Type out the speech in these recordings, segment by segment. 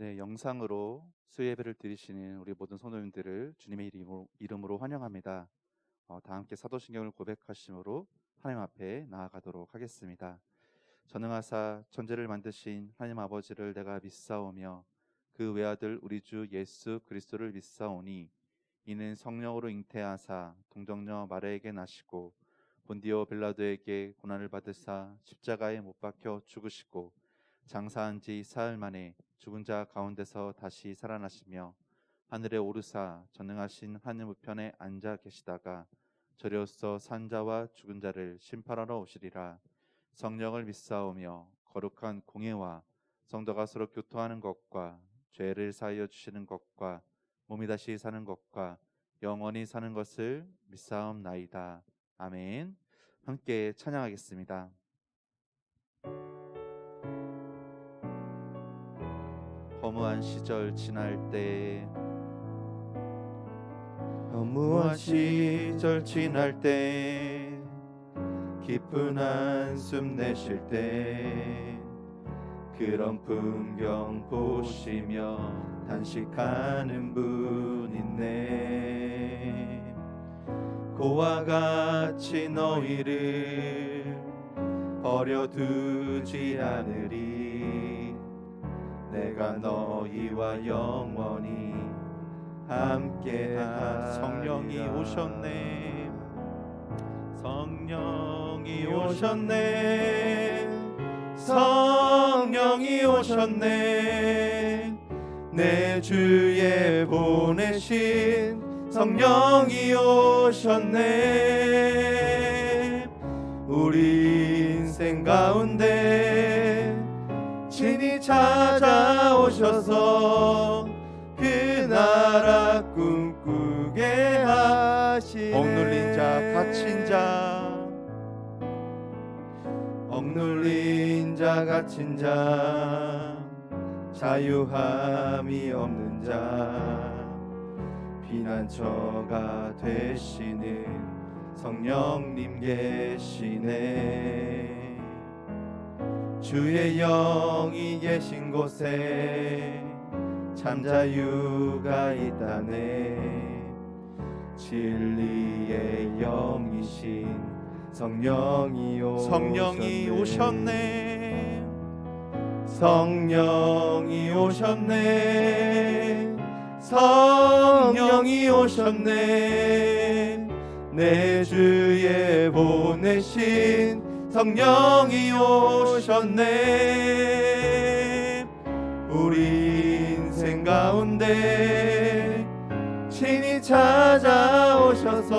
네, 영상으로 수예배를 드리시는 우리 모든 성도님들을 주님의 이름으로 환영합니다. 다 함께 사도신경을 고백하심으로 하나님 앞에 나아가도록 하겠습니다. 전능하사 천지를 만드신 하나님 아버지를 내가 믿사오며 그 외아들 우리 주 예수 그리스도를 믿사오니 이는 성령으로 잉태하사 동정녀 마리아에게 나시고 본디오 빌라도에게 고난을 받으사 십자가에 못 박혀 죽으시고 장사한 지 사흘 만에 죽은 자 가운데서 다시 살아나시며 하늘에 오르사 전능하신 하늘 우편에 앉아 계시다가 저리로서 산 자와 죽은 자를 심판하러 오시리라. 성령을 믿사오며 거룩한 공예와 성도가 서로 교통하는 것과 죄를 사하여 주시는 것과 몸이 다시 사는 것과 영원히 사는 것을 믿사옵나이다. 아멘. 함께 찬양하겠습니다. 허무한 시절 지날 때 허무한 시절 지날 때 깊은 한숨 내쉴 때 그런 풍경 보시며 단식하는 분 있네. 고와 같이 너희를 버려두지 않으리. 내가 너희와 영원히 함께하. 성령이 오셨네. 성령이 오셨네. 성령이 오셨네. 내 주에 보내신 성령이 오셨네. 우리 인생 가운데 친히 찾아오셔서 그 나라 꿈꾸게 하시네. 억눌린 자 갇힌 자 억눌린 자 갇힌 자 자유함이 없는 자 피난처가 되시는 성령님 계시네. 주의 영이 계신 곳에 참 자유가 있다네. 진리의 영이신 성령이 오셨네. 성령이 오셨네. 성령이 오셨네. 내 주에 보내신 성령이 오셨네. 우리 인생 가운데 친히 찾아오셔서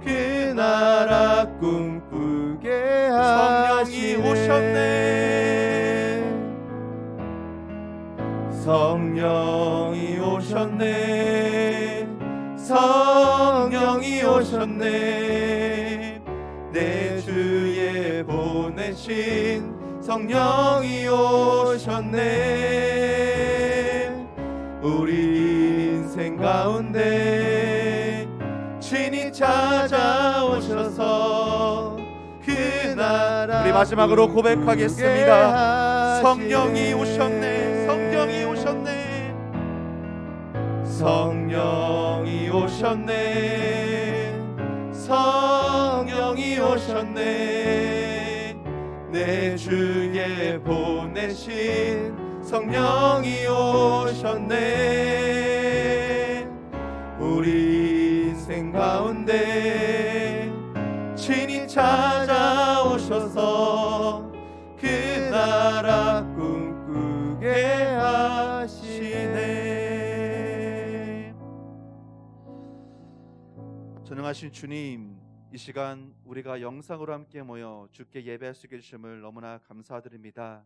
그 나라 꿈꾸게 하시네. 성령이 오셨네. 성령이 오셨네. 성령이 오셨네. 내 주에 보내신 성령이 오셨네. 우리 인생 가운데 친히 찾아오셔서 그 나라. 우리 마지막으로 고백하겠습니다. 성령이 오셨네. 성령이 오셨네. 성령이 오셨네. 성령이 오셨네. 내 주에 보내신 성령이 오셨네. 우리 인생 가운데 친히 찾아오셔서 그 나라 꿈꾸게 하시네. 전능하신 주님, 이 시간 우리가 영상으로 함께 모여 주께 예배할 수 있게 해주심을 너무나 감사드립니다.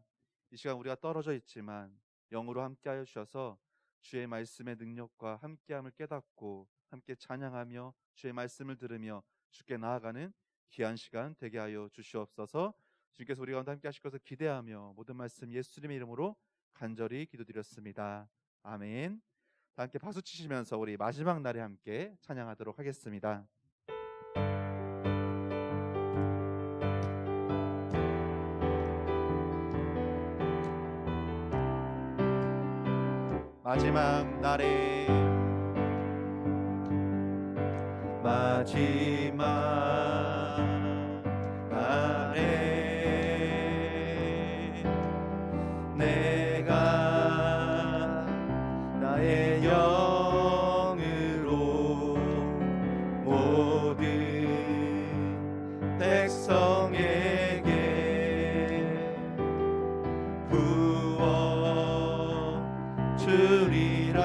이 시간 우리가 떨어져 있지만 영으로 함께하여 주셔서 주의 말씀의 능력과 함께함을 깨닫고 함께 찬양하며 주의 말씀을 들으며 주께 나아가는 귀한 시간 되게 하여 주시옵소서. 주님께서 우리 가운데 함께 하실 것을 기대하며 모든 말씀 예수님의 이름으로 간절히 기도드렸습니다. 아멘. 다 함께 박수 치시면서 우리 마지막 날에 함께 찬양하도록 하겠습니다. 마지막 날에 내가 나의 영으로 모든 백성에게 부어 주리라.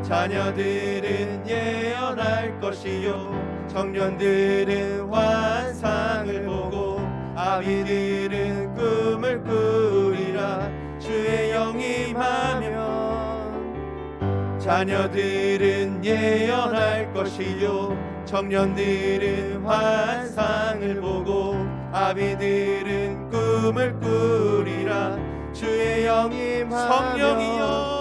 자녀들은 예언할 것이요 청년들은 환상을 보고 아비들은 꿈을 꾸리라. 주의 영이 임하면 자녀들은 예언할 것이요 청년들은 환상을 보고 아비들은 꿈을 꾸리라. 주의 영이 임하면 성령이여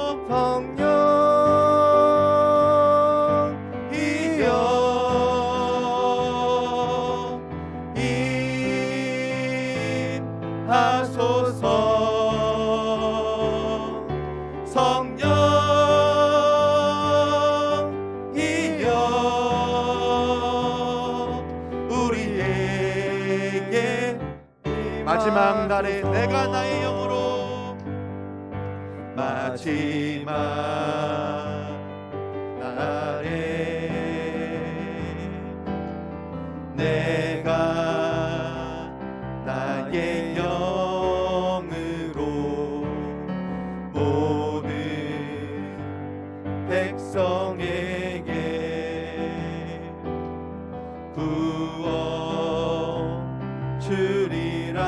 하소서. 성령이여 우리에게 마지막 날에 내가 나의 영으로 마지막 날에 내가 나의 영으로 모든 백성에게 부어 주리라.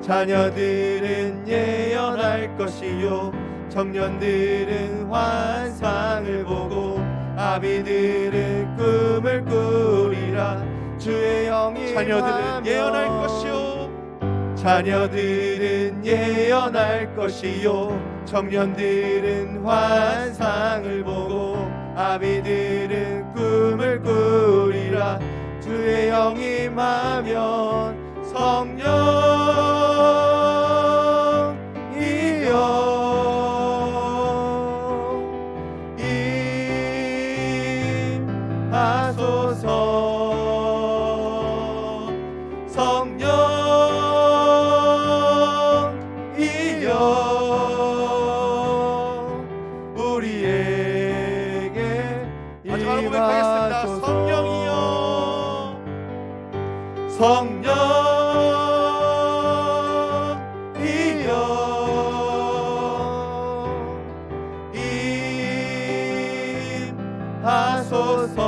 자녀들은 예언할 것이요 청년들은 환상을 보고 아비들은 꿈을 꾸리라. 주의 영이 자녀들은 예언할 것이요 자녀들은 예언할 것이요 청년들은 환상을 보고 아비들은 꿈을 꾸리라. 주의 영이 임하면 성령이여 하소서. 성령이여 우리에게 마지막으로 고백하겠습니다. 성령이여 임하소서.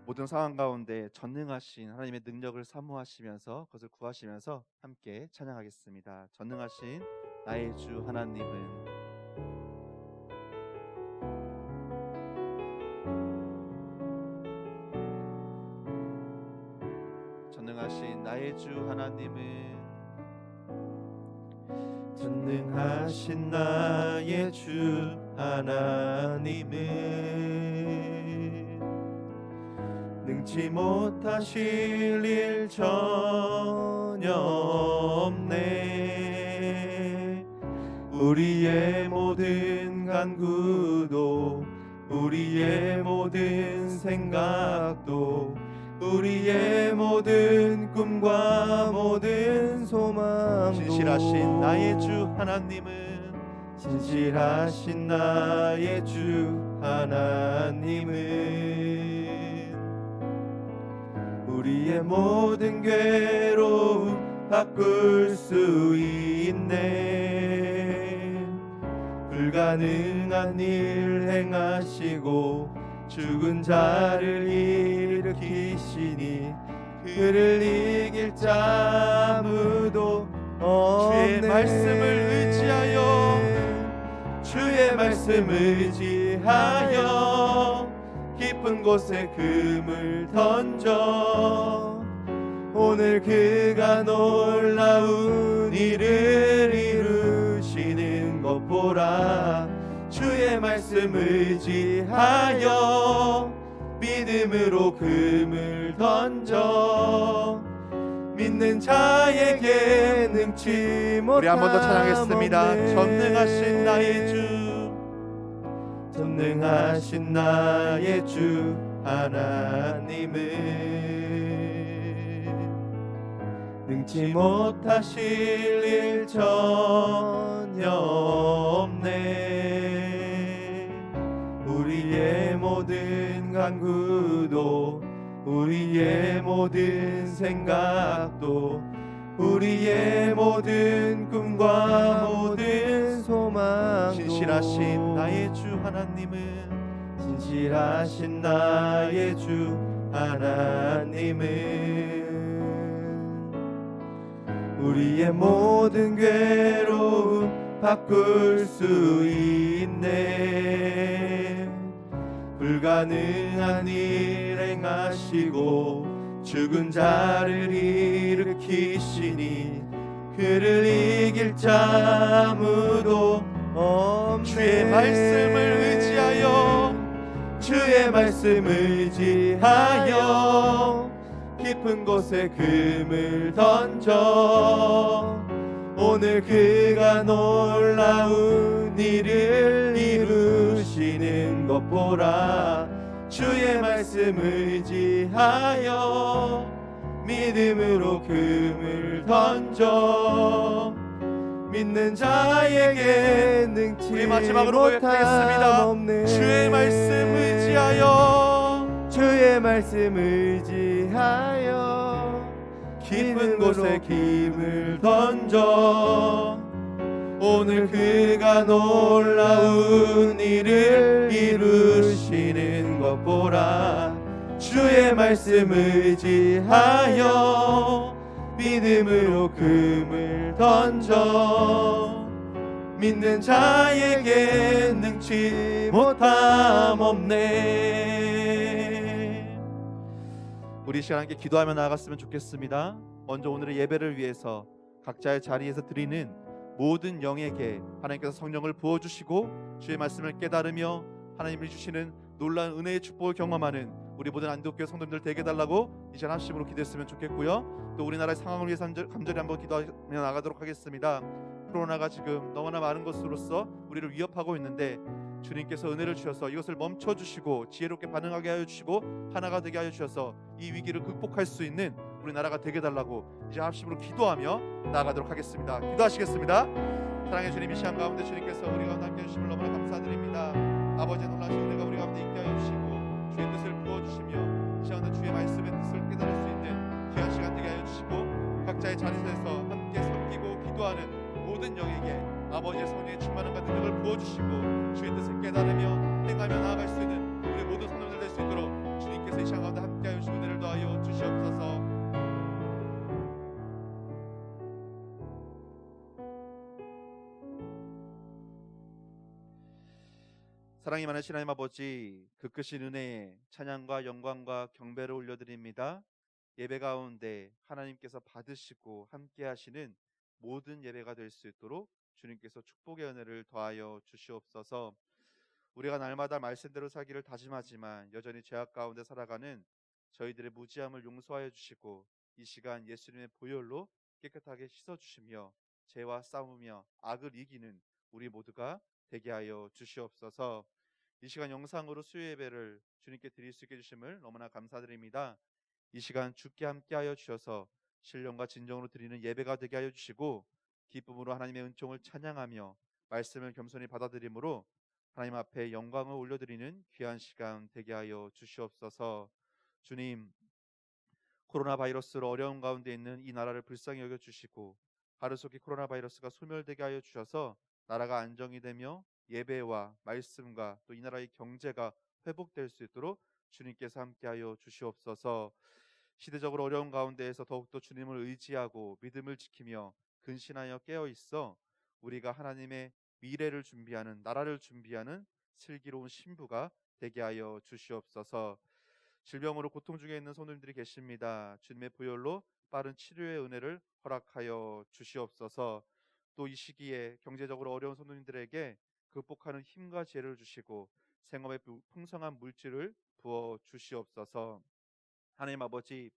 모든 상황 가운데 전능하신 하나님의 능력을 사모하시면서 그것을 구하시면서 함께 찬양하겠습니다. 전능하신 나의 주 하나님은 전능하신 나의 주 하나님은 전능하신 나의 주 하나님은 능치 못하실 일 전혀 없네. 우리의 모든 간구도 우리의 모든 생각도 우리의 모든 꿈과 모든 소망도 진실하신 나의 주 하나님은 진실하신 나의 주 하나님은 우리의 모든 괴로움 바꿀 수 있네. 불가능한 일 행하시고 죽은 자를 일으키시니 그를 이길 자 아무도 없네. 주의 말씀을 의지하여 주의 말씀 의지하여 기쁨 깊은 곳에 금을 던져 오늘 그가 놀라운 일을 이루시는 것 보라. 주의 말씀 의지하여 믿음으로 금을 던져 믿는 자에게 능치 못함 우리 한 번 더 찬양하겠습니다. 없네. 전능하신 나의 주, 전능하신 나의 주 하나님은 능치 못하실 일 전혀 없네. 우리의 모든 간구도 우리의 모든 생각도 우리의 모든 꿈과 모든 소망도 신실하신 나의 주 하나님은 신실하신 나의 주 하나님은 우리의 모든 괴로움 바꿀 수 있네. 불가능한 일 행하시고 죽은 자를 일으키시니 그를 이길 자 아무도 없네. 주의 말씀을 의지하여 주의 말씀 의지하여 깊은 곳에 금을 던져 오늘 그가 놀라운 일을 이루시는 것 보라. 주의 말씀 의지하여 믿음으로 금을 던져 믿는 자에게 능치 우리 마지막으로 못함 고백하겠습니다. 없네. 주의 말씀 의지하여 주의 말씀 의지하여 깊은 곳에 김을 던져 오늘 그가 놀라운 일을 이루시는 것 보라. 주의 말씀 의지하여 믿음으로 금을 던져 믿는 자에게 능치 못함 없네. 우리 시간 함께 기도하며 나아갔으면 좋겠습니다. 먼저 오늘의 예배를 위해서 각자의 자리에서 드리는 모든 영에게 하나님께서 성령을 부어주시고 주의 말씀을 깨달으며 하나님이 주시는 놀라운 은혜의 축복을 경험하는 우리 모든 안디옥교회 성도님들 되게 해달라고 이 시간 합심으로 기도했으면 좋겠고요. 또 우리나라의 상황을 위해서 간절히 한번 기도하며 나가도록 하겠습니다. 코로나가 지금 너무나 많은 것으로서 우리를 위협하고 있는데 주님께서 은혜를 주셔서 이것을 멈춰주시고 지혜롭게 반응하게 하여 주시고 하나가 되게 하여 주셔서 이 위기를 극복할 수 있는 우리나라가 되게 달라고 이제 합심으로 기도하며 나아가도록 하겠습니다. 기도하시겠습니다. 사랑의 주님, 이 시간 가운데 주님께서 우리 가운데 함께 해주심을 너무나 감사드립니다. 아버지의 놀라신 은혜가 우리 가운데 있게 하여 주시고 주의 뜻을 부어주시며 이 시간에 주의 말씀의 뜻을 깨달을 수 있는 귀한 시간 되게 하여 주시고 각자의 자리에서 함께 섬기고 기도하는 모든 영에게 아버지의 성령의 충만한 능력을 부어주시고 주의 뜻을 깨달으며 행하며 나아갈 수 있는 우리 모든 성도들 될 수 있도록 주님께서 이 시간 가운데 함께하여 주시고 은혜를 더하여 주시옵소서. 사랑이 많으신 하나님 아버지, 그 크신 은혜에 찬양과 영광과 경배를 올려드립니다. 예배 가운데 하나님께서 받으시고 함께 하시는 모든 예배가 될 수 있도록 주님께서 축복의 은혜를 더하여 주시옵소서. 우리가 날마다 말씀대로 살기를 다짐하지만 여전히 죄악 가운데 살아가는 저희들의 무지함을 용서하여 주시고 이 시간 예수님의 보혈로 깨끗하게 씻어주시며 죄와 싸우며 악을 이기는 우리 모두가 되게 하여 주시옵소서. 이 시간 영상으로 수요 예배를 주님께 드릴 수 있게 해주심을 너무나 감사드립니다. 이 시간 주께 함께하여 주셔서 신령과 진정으로 드리는 예배가 되게 하여 주시고 기쁨으로 하나님의 은총을 찬양하며 말씀을 겸손히 받아들임으로 하나님 앞에 영광을 올려드리는 귀한 시간 되게 하여 주시옵소서. 주님, 코로나 바이러스로 어려운 가운데 있는 이 나라를 불쌍히 여겨주시고 하루속히 코로나 바이러스가 소멸되게 하여 주셔서 나라가 안정이 되며 예배와 말씀과 또 이 나라의 경제가 회복될 수 있도록 주님께서 함께하여 주시옵소서. 시대적으로 어려운 가운데에서 더욱더 주님을 의지하고 믿음을 지키며 근신하여 깨어있어 우리가 하나님의 미래를 준비하는, 나라를 준비하는 슬기로운 신부가 되게 하여 주시옵소서. 질병으로 고통 중에 있는 성도님들이 계십니다. 주님의 보혈로 빠른 치료의 은혜를 허락하여 주시옵소서. 또 이 시기에 경제적으로 어려운 성도님들에게 극복하는 힘과 지혜를 주시고 생업에 풍성한 물질을 부어 주시옵소서. 하나님 아버지,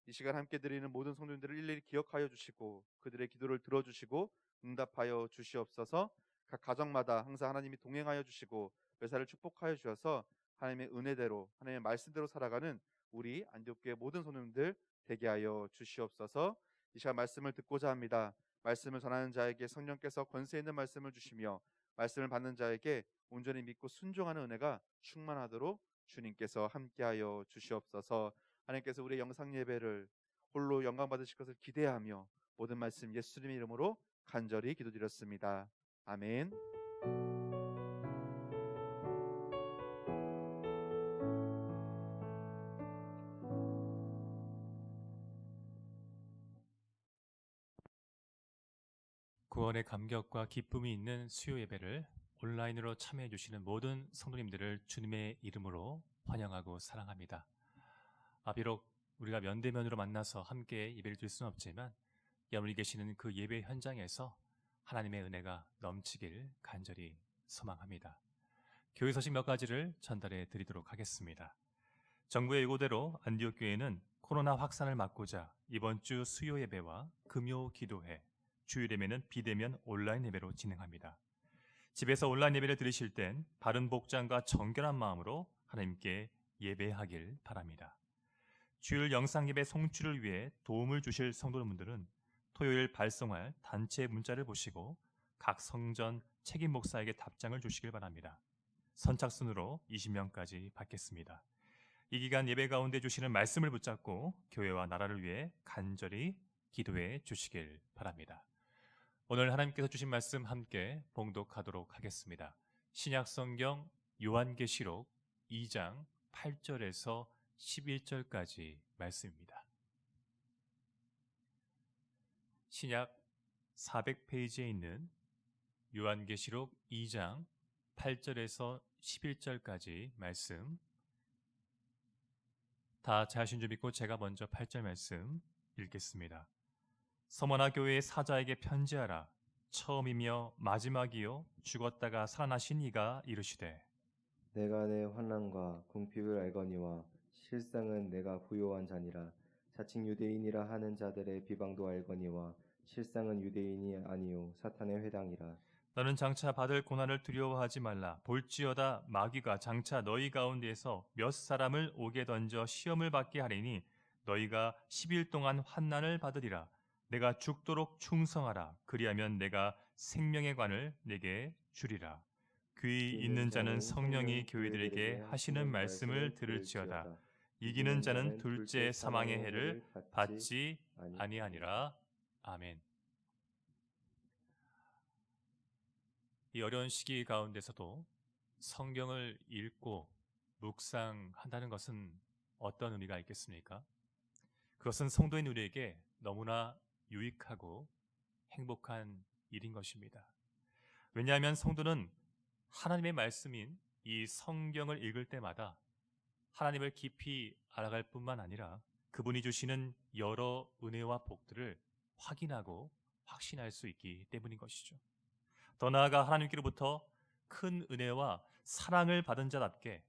이 시간 함께 드리는 모든 성도님들을 일일이 기억하여 주시고 그들의 기도를 들어주시고 응답하여 주시옵소서. 각 가정마다 항상 하나님이 동행하여 주시고 매사를 축복하여 주셔서 하나님의 은혜대로 하나님의 말씀대로 살아가는 우리 안디옥교회 모든 성도님들 되게 하여 주시옵소서. 이 시간 말씀을 듣고자 합니다. 말씀을 전하는 자에게 성령께서 권세 있는 말씀을 주시며 말씀을 받는 자에게 온전히 믿고 순종하는 은혜가 충만하도록 주님께서 함께하여 주시옵소서. 하나님께서 우리의 영상 예배를 홀로 영광 받으실 것을 기대하며 모든 말씀 예수님의 이름으로 간절히 기도드렸습니다. 아멘. 구원의 감격과 기쁨이 있는 수요 예배를 온라인으로 참여해 주시는 모든 성도님들을 주님의 이름으로 환영하고 사랑합니다. 비록 우리가 면대면으로 만나서 함께 예배를 드릴 수는 없지만 여러분이 계시는 그 예배 현장에서 하나님의 은혜가 넘치길 간절히 소망합니다. 교회 소식 몇 가지를 전달해 드리도록 하겠습니다. 정부의 예고대로 안디옥 교회는 코로나 확산을 막고자 이번 주 수요 예배와 금요 기도회, 주일 예배는 비대면 온라인 예배로 진행합니다. 집에서 온라인 예배를 드리실 땐 바른 복장과 정결한 마음으로 하나님께 예배하길 바랍니다. 주일 영상 예배 송출을 위해 도움을 주실 성도분들은 토요일 발송할 단체 문자를 보시고 각 성전 책임 목사에게 답장을 주시길 바랍니다. 선착순으로 20명까지 받겠습니다. 이 기간 예배 가운데 주시는 말씀을 붙잡고 교회와 나라를 위해 간절히 기도해 주시길 바랍니다. 오늘 하나님께서 주신 말씀 함께 봉독하도록 하겠습니다. 신약성경 요한계시록 2장 8절에서 11절까지 말씀입니다. 신약 400페이지에 있는 요한계시록 2장 8절에서 11절까지 말씀, 다 잘 하신 줄 믿고 제가 먼저 8절 말씀 읽겠습니다. 서머나 교회의 사자에게 편지하라. 처음이며 마지막이요 죽었다가 살아나신 이가 이르시되 내가 내 환난과 궁핍을 알거니와 실상은 내가 부요한 자니라. 자칭 유대인이라 하는 자들의 비방도 알거니와 실상은 유대인이 아니요 사탄의 회당이라. 너는 장차 받을 고난을 두려워하지 말라. 볼지어다 마귀가 장차 너희 가운데에서 몇 사람을 옥에 던져 시험을 받게 하리니 너희가 10일 동안 환난을 받으리라. 내가 죽도록 충성하라. 그리하면 내가 생명의 관을 내게 주리라. 귀 있는 자는 성령이 교회들에게 하시는 말씀을 들을지어다. 이기는 자는 둘째 사망의 해를 받지 아니하니라. 아멘. 이 어려운 시기 가운데서도 성경을 읽고 묵상한다는 것은 어떤 의미가 있겠습니까? 그것은 성도인 우리에게 너무나 유익하고 행복한 일인 것입니다. 왜냐하면 성도는 하나님의 말씀인 이 성경을 읽을 때마다 하나님을 깊이 알아갈 뿐만 아니라 그분이 주시는 여러 은혜와 복들을 확인하고 확신할 수 있기 때문인 것이죠. 더 나아가 하나님께로부터 큰 은혜와 사랑을 받은 자답게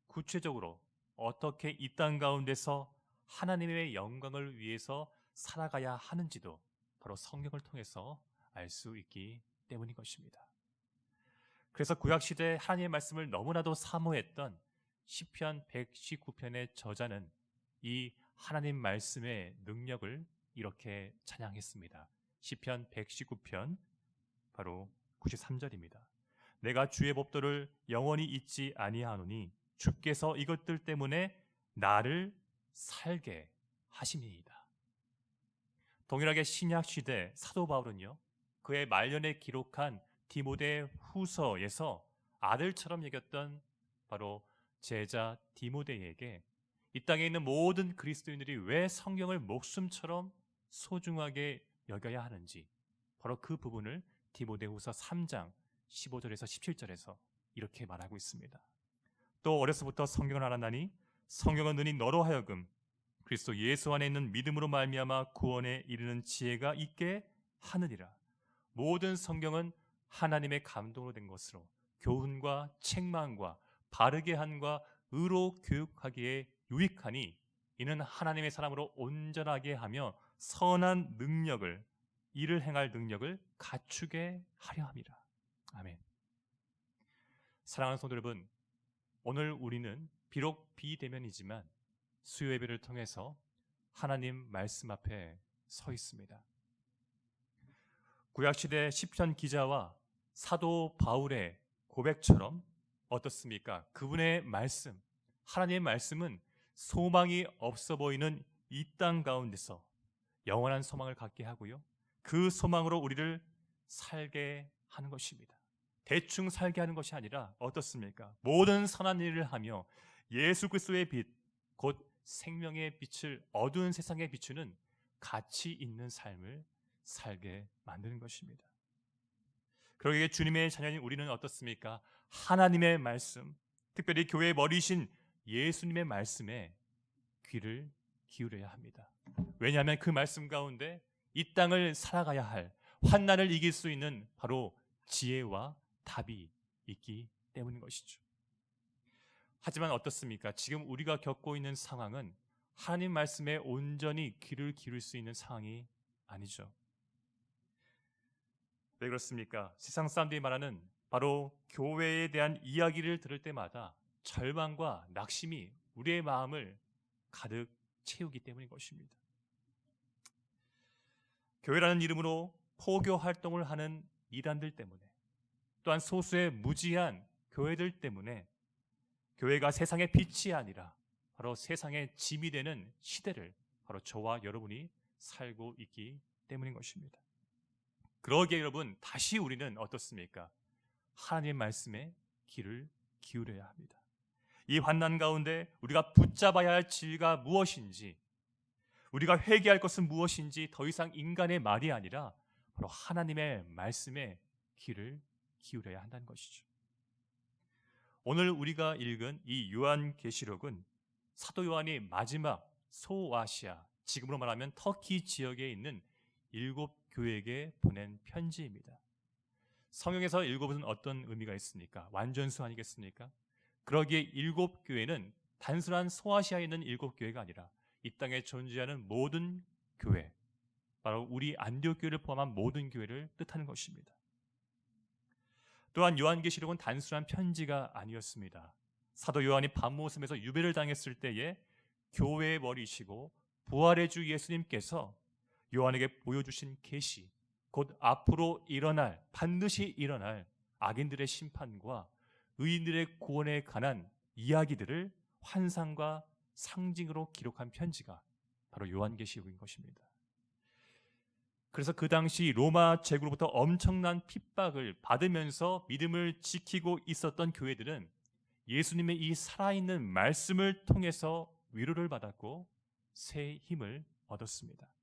구체적으로 어떻게 이 땅 가운데서 하나님의 영광을 위해서 살아가야 하는지도 바로 성경을 통해서 알 수 있기 때문인 것입니다. 그래서 구약시대에 하나님의 말씀을 너무나도 사모했던 시편 119편의 저자는 이 하나님 말씀의 능력을 이렇게 찬양했습니다. 시편 119편 바로 93절입니다. 내가 주의 법도를 영원히 잊지 아니하노니 주께서 이것들 때문에 나를 살게 하심이니이다. 동일하게 신약시대 사도 바울은요, 그의 말년에 기록한 디모데 후서에서 아들처럼 여겼던 바로 제자 디모데에게 이 땅에 있는 모든 그리스도인들이 왜 성경을 목숨처럼 소중하게 여겨야 하는지 바로 그 부분을 디모데후서 3장 15절에서 17절에서 이렇게 말하고 있습니다. 또 어려서부터 성경을 알았나니 성경은 능히 너로 하여금 그리스도 예수 안에 있는 믿음으로 말미암아 구원에 이르는 지혜가 있게 하느니라. 모든 성경은 하나님의 감동으로 된 것으로 교훈과 책망과 바르게 함과 의로 교육하기에 유익하니 이는 하나님의 사람으로 온전하게 하며 선한 능력을 이를 행할 능력을 갖추게 하려 함이라. 아멘. 사랑하는 성도 여러분, 오늘 우리는 비록 비대면이지만 수요 예배를 통해서 하나님 말씀 앞에 서 있습니다. 구약시대 시편 기자와 사도 바울의 고백처럼 어떻습니까? 그분의 말씀, 하나님의 말씀은 소망이 없어 보이는 이 땅 가운데서 영원한 소망을 갖게 하고요, 그 소망으로 우리를 살게 하는 것입니다. 대충 살게 하는 것이 아니라 어떻습니까? 모든 선한 일을 하며 예수 그리스도의 빛, 곧 생명의 빛을 어두운 세상에 비추는 가치 있는 삶을 살게 만드는 것입니다. 그러기에 주님의 자녀인 우리는 어떻습니까? 하나님의 말씀, 특별히 교회의 머리신 예수님의 말씀에 귀를 기울여야 합니다. 왜냐하면 그 말씀 가운데 이 땅을 살아가야 할 환난을 이길 수 있는 바로 지혜와 답이 있기 때문인 것이죠. 하지만 어떻습니까? 지금 우리가 겪고 있는 상황은 하나님 말씀에 온전히 귀를 기울일 수 있는 상황이 아니죠. 왜 그렇습니까? 세상 사람들이 말하는 바로 교회에 대한 이야기를 들을 때마다 절망과 낙심이 우리의 마음을 가득 채우기 때문인 것입니다. 교회라는 이름으로 포교 활동을 하는 이단들 때문에, 또한 소수의 무지한 교회들 때문에 교회가 세상의 빛이 아니라 바로 세상의 짐이 되는 시대를 바로 저와 여러분이 살고 있기 때문인 것입니다. 그러기에 여러분, 다시 우리는 어떻습니까? 하나님의 말씀에 귀를 기울여야 합니다. 이 환난 가운데 우리가 붙잡아야 할 진리가 무엇인지, 우리가 회개할 것은 무엇인지 더 이상 인간의 말이 아니라 바로 하나님의 말씀에 귀를 기울여야 한다는 것이죠. 오늘 우리가 읽은 이 요한계시록은 사도 요한이 마지막 소아시아, 지금으로 말하면 터키 지역에 있는 7교회에게 보낸 편지입니다. 성경에서 7은 어떤 의미가 있습니까? 완전수 아니겠습니까? 그러기에 7교회는 단순한 소아시아에 있는 7교회가 아니라 이 땅에 존재하는 모든 교회, 바로 우리 안디옥 교회를 포함한 모든 교회를 뜻하는 것입니다. 또한 요한계시록은 단순한 편지가 아니었습니다. 사도 요한이 밤모섬에서 유배를 당했을 때에 교회의 머리이시고 부활의 주 예수님께서 요한에게 보여주신 계시, 곧 앞으로 일어날, 반드시 일어날 악인들의 심판과 의인들의 구원에 관한 이야기들을 환상과 상징으로 기록한 편지가 바로 요한계시록인 것입니다. 그래서 그 당시 로마 제국으로부터 엄청난 핍박을 받으면서 믿음을 지키고 있었던 교회들은 예수님의 이 살아있는 말씀을 통해서 위로를 받았고 새 힘을 얻었습니다.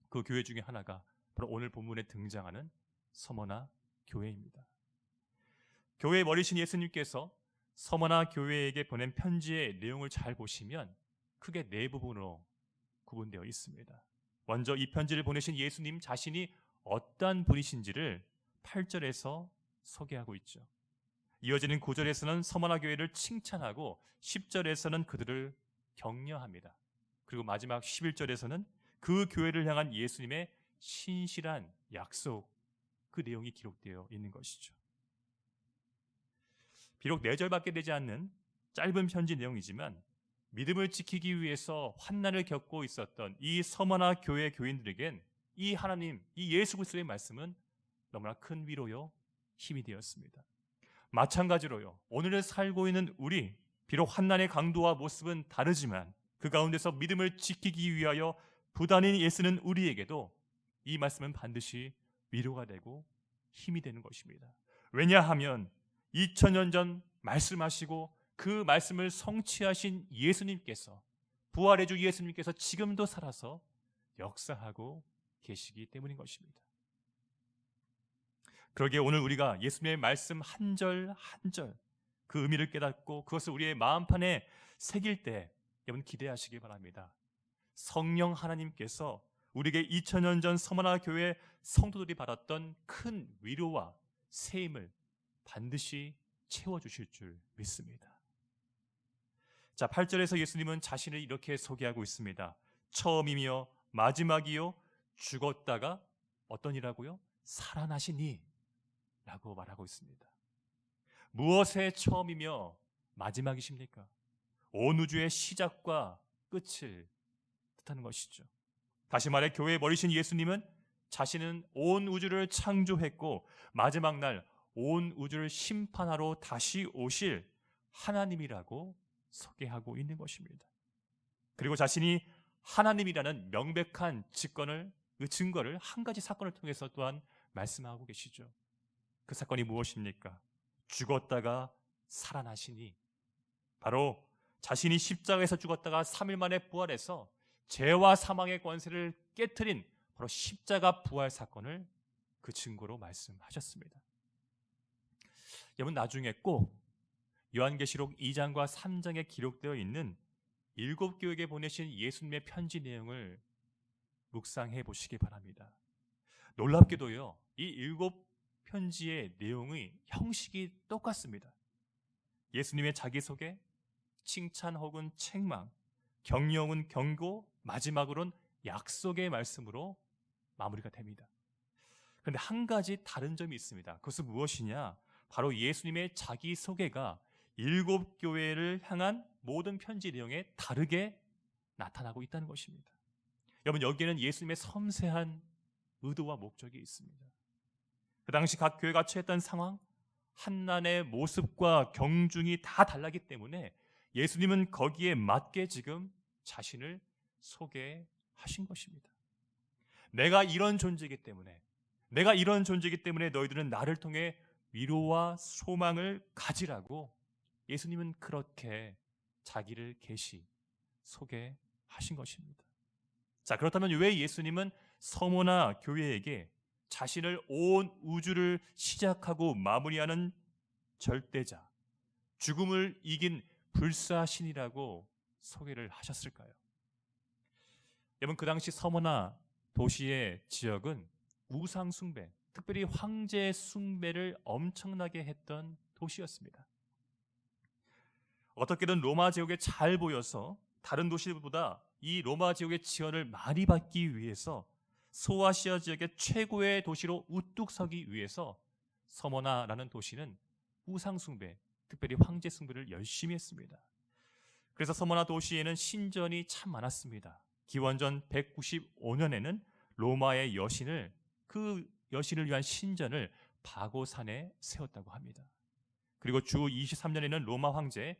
그 교회 중에 하나가 바로 오늘 본문에 등장하는 서머나 교회입니다. 교회의 머리신 예수님께서 서머나 교회에게 보낸 편지의 내용을 잘 보시면 크게 네 부분으로 구분되어 있습니다. 먼저 이 편지를 보내신 예수님 자신이 어떠한 분이신지를 8절에서 소개하고 있죠. 이어지는 9절에서는 서머나 교회를 칭찬하고 10절에서는 그들을 격려합니다. 그리고 마지막 11절에서는 그 교회를 향한 예수님의 신실한 약속, 그 내용이 기록되어 있는 것이죠. 비록 4절밖에 되지 않는 짧은 편지 내용이지만 믿음을 지키기 위해서 환난을 겪고 있었던 이 서머나 교회 교인들에겐 이 하나님, 이 예수 그리스도의 말씀은 너무나 큰 위로요, 힘이 되었습니다. 마찬가지로요, 오늘을 살고 있는 우리, 비록 환난의 강도와 모습은 다르지만 그 가운데서 믿음을 지키기 위하여 부단히 애쓰는 우리에게도 이 말씀은 반드시 위로가 되고 힘이 되는 것입니다. 왜냐하면 2000년 전 말씀하시고 그 말씀을 성취하신 예수님께서, 부활의 주 예수님께서 지금도 살아서 역사하고 계시기 때문인 것입니다. 그러기에 오늘 우리가 예수님의 말씀 한 절 한 절, 그 의미를 깨닫고 그것을 우리의 마음판에 새길 때 여러분 기대하시기 바랍니다. 성령 하나님께서 우리에게 2000년 전 서머나 교회 성도들이 받았던 큰 위로와 세임을 반드시 채워주실 줄 믿습니다. 자, 8절에서 예수님은 자신을 이렇게 소개하고 있습니다. 처음이며 마지막이요 죽었다가 어떤 이라고요? 살아나시니 라고 말하고 있습니다. 무엇의 처음이며 마지막이십니까? 온 우주의 시작과 끝을 뜻하는 것이죠. 다시 말해 교회의 머리신 예수님은 자신은 온 우주를 창조했고 마지막 날 온 우주를 심판하러 다시 오실 하나님이라고 소개하고 있는 것입니다. 그리고 자신이 하나님이라는 명백한 그 증거를 한 가지 사건을 통해서 또한 말씀하고 계시죠. 그 사건이 무엇입니까? 죽었다가 살아나시니, 바로 자신이 십자가에서 죽었다가 3일 만에 부활해서 죄와 사망의 권세를 깨트린 바로 십자가 부활 사건을 그 증거로 말씀하셨습니다. 여러분, 나중에 꼭 요한계시록 2장과 3장에 기록되어 있는 7교회에게 보내신 예수님의 편지 내용을 묵상해 보시기 바랍니다. 놀랍게도요, 이 7편지의 내용의 형식이 똑같습니다. 예수님의 자기소개, 칭찬 혹은 책망, 격려 혹은 경고, 마지막으로는 약속의 말씀으로 마무리가 됩니다. 그런데 한 가지 다른 점이 있습니다. 그것은 무엇이냐? 바로 예수님의 자기소개가 7교회를 향한 모든 편지 내용에 다르게 나타나고 있다는 것입니다. 여러분, 여기에는 예수님의 섬세한 의도와 목적이 있습니다. 그 당시 각 교회가 처했던 상황, 한난의 모습과 경중이 다 달랐기 때문에 예수님은 거기에 맞게 지금 자신을 소개하신 것입니다. 내가 이런 존재이기 때문에 너희들은 나를 통해 위로와 소망을 가지라고 예수님은 그렇게 자기를 소개하신 것입니다. 자, 그렇다면 왜 예수님은 서머나 교회에게 자신을 온 우주를 시작하고 마무리하는 절대자, 죽음을 이긴 불사신이라고 소개를 하셨을까요? 여러분, 그 당시 서머나 도시의 지역은 우상 숭배, 특별히 황제 숭배를 엄청나게 했던 도시였습니다. 어떻게든 로마 제국에 잘 보여서 다른 도시들보다 이 로마 제국의 지원을 많이 받기 위해서 소아시아 지역의 최고의 도시로 우뚝 서기 위해서 서머나라는 도시는 우상 숭배, 특별히 황제 숭배를 열심히 했습니다. 그래서 서머나 도시에는 신전이 참 많았습니다. 기원전 195년에는 로마의 여신을, 그 여신을 위한 신전을 바고산에 세웠다고 합니다. 그리고 주 23년에는 로마 황제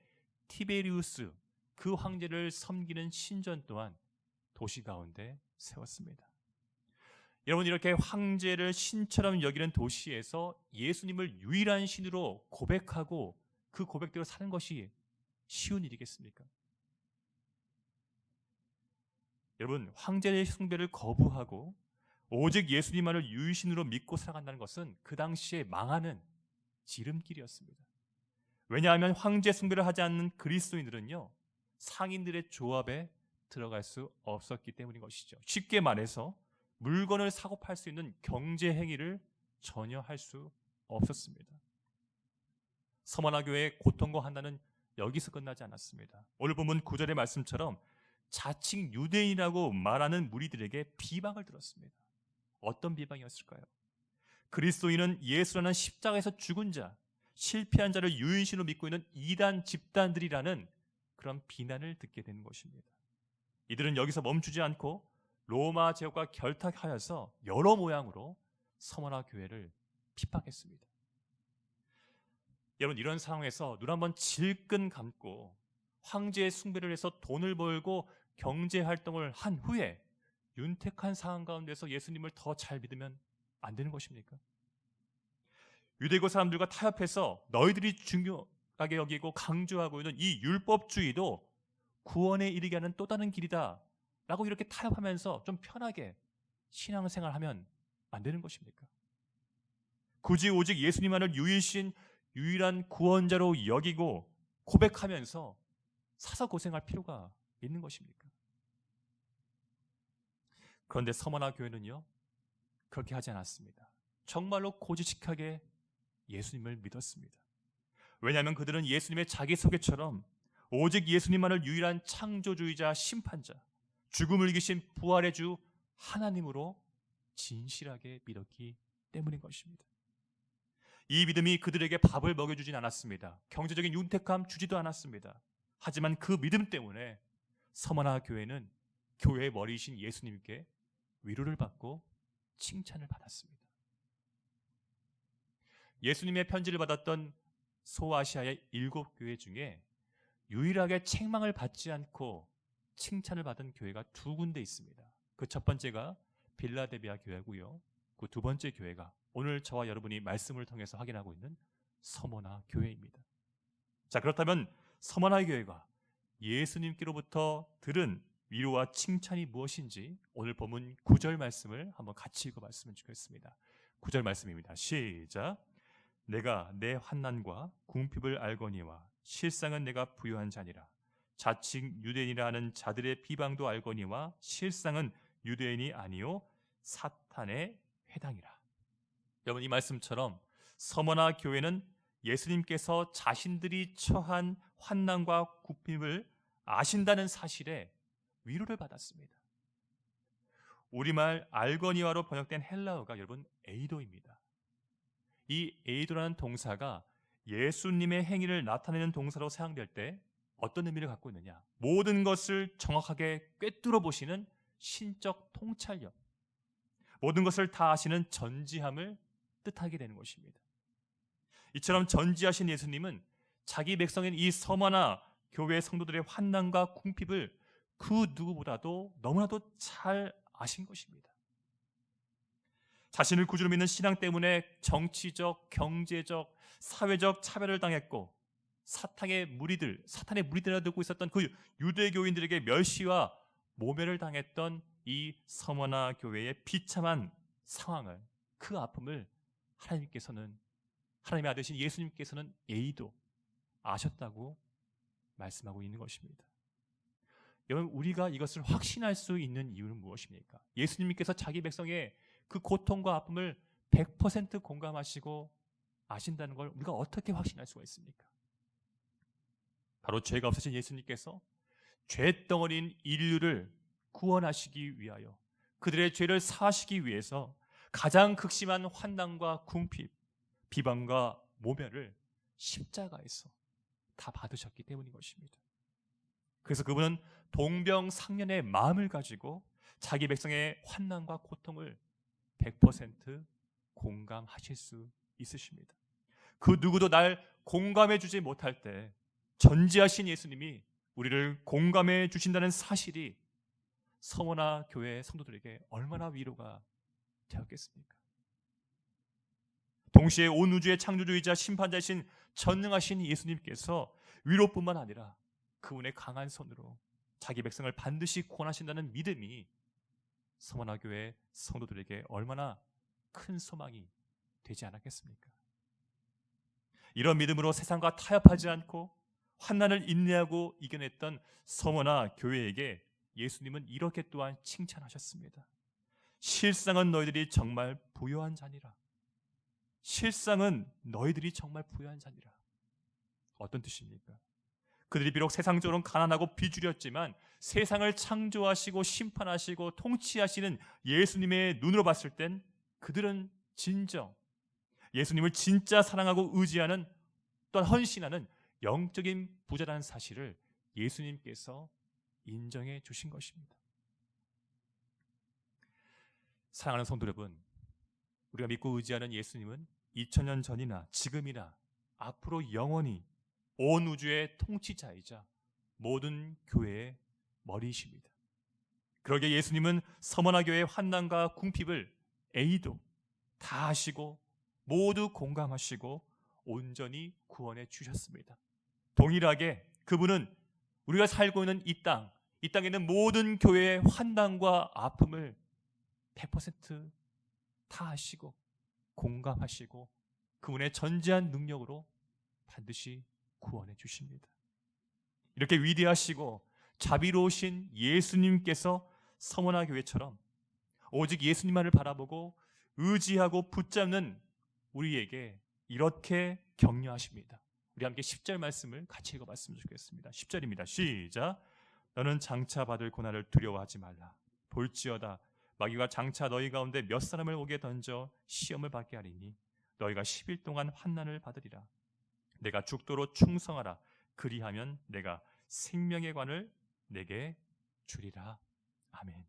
티베리우스, 그 황제를 섬기는 신전 또한 도시 가운데 세웠습니다. 여러분, 이렇게 황제를 신처럼 여기는 도시에서 예수님을 유일한 신으로 고백하고 그 고백대로 사는 것이 쉬운 일이겠습니까? 여러분, 황제의 숭배를 거부하고 오직 예수님만을 유일신으로 믿고 살아간다는 것은 그 당시에 망하는 지름길이었습니다. 왜냐하면 황제 숭배를 하지 않는 그리스도인들은요, 상인들의 조합에 들어갈 수 없었기 때문인 것이죠. 쉽게 말해서 물건을 사고 팔 수 있는 경제 행위를 전혀 할 수 없었습니다. 서머나 교회의 고통과 한나는 여기서 끝나지 않았습니다. 오늘 본문 9절의 말씀처럼 자칭 유대인이라고 말하는 무리들에게 비방을 들었습니다. 어떤 비방이었을까요? 그리스도인은 예수라는 십자가에서 죽은 자, 실패한 자를 유일신으로 믿고 있는 이단 집단들이라는 그런 비난을 듣게 되는 것입니다. 이들은 여기서 멈추지 않고 로마 제국과 결탁하여서 여러 모양으로 서머나 교회를 핍박했습니다. 여러분, 이런 상황에서 눈 한번 질끈 감고 황제의 숭배를 해서 돈을 벌고 경제 활동을 한 후에 윤택한 상황 가운데서 예수님을 더 잘 믿으면 안 되는 것입니까? 유대교 사람들과 타협해서 너희들이 중요하게 여기고 강조하고 있는 이 율법주의도 구원에 이르게 하는 또 다른 길이다 라고 이렇게 타협하면서 좀 편하게 신앙생활하면 안 되는 것입니까? 굳이 오직 예수님만을 유일신 유일한 구원자로 여기고 고백하면서 사서 고생할 필요가 있는 것입니까? 그런데 서머나 교회는요, 그렇게 하지 않았습니다. 정말로 고지식하게 예수님을 믿었습니다. 왜냐하면 그들은 예수님의 자기소개처럼 오직 예수님만을 유일한 창조주이자 심판자, 죽음을 이기신 부활의 주 하나님으로 진실하게 믿었기 때문인 것입니다. 이 믿음이 그들에게 밥을 먹여주진 않았습니다. 경제적인 윤택함 주지도 않았습니다. 하지만 그 믿음 때문에 서머나 교회는 교회의 머리이신 예수님께 위로를 받고 칭찬을 받았습니다. 예수님의 편지를 받았던 소아시아의 7교회 중에 유일하게 책망을 받지 않고 칭찬을 받은 교회가 2군데 있습니다. 그 첫 번째가 빌라델비아 교회고요. 그 두 번째 교회가 오늘 저와 여러분이 말씀을 통해서 확인하고 있는 서머나 교회입니다. 자, 그렇다면 서머나 교회가 예수님께로부터 들은 위로와 칭찬이 무엇인지 오늘 본문 9절 말씀을 한번 같이 읽어봤으면 좋겠습니다. 9절 말씀입니다. 시작. 내가 내 환난과 궁핍을 알거니와 실상은 내가 부요한 자니라. 자칭 유대인이라 하는 자들의 비방도 알거니와 실상은 유대인이 아니요 사탄의 회당이라. 여러분, 이 말씀처럼 서머나 교회는 예수님께서 자신들이 처한 환난과 궁핍을 아신다는 사실에 위로를 받았습니다. 우리말 알거니와로 번역된 헬라어가 여러분 에이도입니다. 이 에이도라는 동사가 예수님의 행위를 나타내는 동사로 사용될 때 어떤 의미를 갖고 있느냐? 모든 것을 정확하게 꿰뚫어 보시는 신적 통찰력, 모든 것을 다 아시는 전지함을 뜻하게 되는 것입니다. 이처럼 전지하신 예수님은 자기 백성인 이 서머나 교회 성도들의 환난과 궁핍을 그 누구보다도 너무나도 잘 아신 것입니다. 자신을 구주로 믿는 신앙 때문에 정치적, 경제적, 사회적 차별을 당했고 사탄의 무리들아 듣고 있었던 그 유대교인들에게 멸시와 모멸을 당했던 이 서머나 교회의 비참한 상황을, 그 아픔을 하나님의 아들이신 예수님께서는 에이도 아셨다고 말씀하고 있는 것입니다. 여러분, 우리가 이것을 확신할 수 있는 이유는 무엇입니까? 예수님께서 자기 백성의 그 고통과 아픔을 100% 공감하시고 아신다는 걸 우리가 어떻게 확신할 수가 있습니까? 바로 죄가 없으신 예수님께서 죄덩어리인 인류를 구원하시기 위하여, 그들의 죄를 사하시기 위해서 가장 극심한 환난과 궁핍, 비방과 모멸을 십자가에서 다 받으셨기 때문인 것입니다. 그래서 그분은 동병상련의 마음을 가지고 자기 백성의 환난과 고통을 100% 공감하실 수 있으십니다. 그 누구도 날 공감해 주지 못할 때 전지하신 예수님이 우리를 공감해 주신다는 사실이 서머나 교회 성도들에게 얼마나 위로가 되었겠습니까? 동시에 온 우주의 창조주이자 심판자이신 전능하신 예수님께서 위로뿐만 아니라 그분의 강한 손으로 자기 백성을 반드시 구원하신다는 믿음이 서머나 교회 성도들에게 얼마나 큰 소망이 되지 않았겠습니까? 이런 믿음으로 세상과 타협하지 않고 환난을 인내하고 이겨냈던 서머나 교회에게 예수님은 이렇게 또한 칭찬하셨습니다. 실상은 너희들이 정말 부요한 자니라. 실상은 너희들이 정말 부요한 자니라. 어떤 뜻입니까? 그들이 비록 세상적으로는 가난하고 비주류였지만 세상을 창조하시고 심판하시고 통치하시는 예수님의 눈으로 봤을 땐 그들은 진정 예수님을 진짜 사랑하고 의지하는, 또한 헌신하는 영적인 부자라는 사실을 예수님께서 인정해 주신 것입니다. 사랑하는 성도 여러분, 우리가 믿고 의지하는 예수님은 2000년 전이나 지금이나 앞으로 영원히 온 우주의 통치자이자 모든 교회의 머리이십니다. 그러기에 예수님은 서머나 교회의 환난과 궁핍을 에이도 다 아시고 모두 공감하시고 온전히 구원해 주셨습니다. 동일하게 그분은 우리가 살고 있는 이 땅에 있는 모든 교회의 환난과 아픔을 100% 다 아시고 공감하시고 그분의 전지한 능력으로 반드시 구원해 주십니다. 이렇게 위대하시고 자비로우신 예수님께서 서머나 교회처럼 오직 예수님만을 바라보고 의지하고 붙잡는 우리에게 이렇게 격려하십니다. 우리 함께 10절 말씀을 같이 읽어봤으면 좋겠습니다. 10절입니다. 시작. 너는 장차 받을 고난을 두려워하지 말라. 볼지어다 마귀가 장차 너희 가운데 몇 사람을 오게 던져 시험을 받게 하리니 너희가 10일 동안 환난을 받으리라. 내가 죽도록 충성하라. 그리하면 내가 생명의 관을 내게 주리라. 아멘.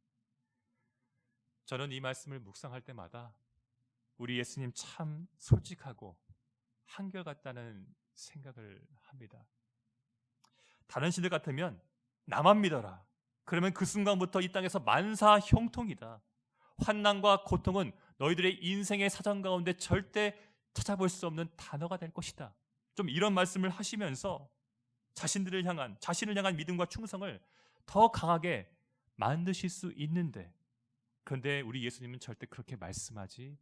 저는 이 말씀을 묵상할 때마다 우리 예수님 참 솔직하고 한결같다는 생각을 합니다. 다른 시대 같으면 나만 믿어라. 그러면 그 순간부터 이 땅에서 만사 형통이다. 환난과 고통은 너희들의 인생의 사정 가운데 절대 찾아볼 수 없는 단어가 될 것이다. 좀 이런 말씀을 하시면서 자신을 향한 믿음과 충성을 더 강하게 만드실 수 있는데, 그런데 우리 예수님은 절대 그렇게 말씀하지